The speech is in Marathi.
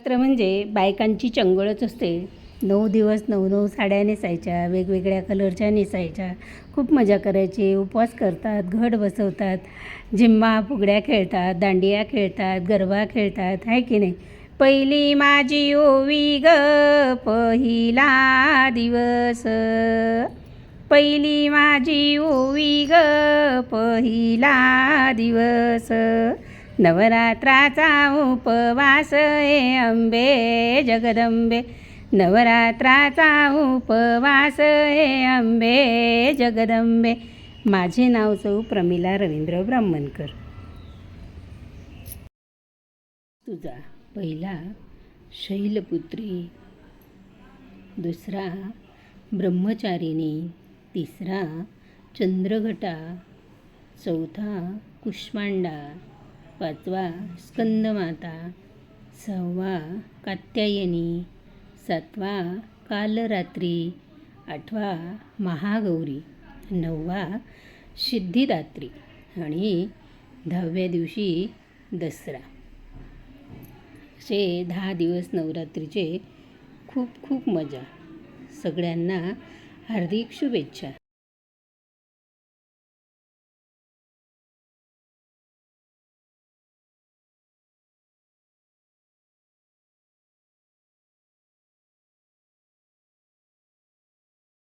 नवरात्र म्हणजे बायकांची चंगळच असते. 9 दिवस 9 साड्या नेसायच्या, वेगवेगळ्या कलरच्या नेसायच्या, खूप मजा करायची. उपवास करतात, घट बसवतात, झिम्मा फुगड्या खेळतात, दांडिया खेळतात, गरबा खेळतात, आहे की नाही. पहिली माझी ओवी ग पहिला दिवस, पहिली माझी ओवी ग पहिला दिवस, नवरात्राचा उपवास ए अंबे जगदंबे, नवरात्राचा उपवास ए अंबे जगदंबे. माझे नाव सौ प्रमिला रवींद्र ब्राह्मणकर. तुझा पहिला शैलपुत्री, दुसरा ब्रह्मचारिणी, तिसरा चंद्रघटा, चौथा कुष्मांडा, पाचवा स्कंदमाता, सहावा कात्यायनी, सातवा कालरात्री, आठवा महागौरी, नववा सिद्धिदात्री आणि 10व्या दिवशी दसरा. असे 10 दिवस नवरात्रीचे खूप खूप मजा. सगळ्यांना हार्दिक शुभेच्छा.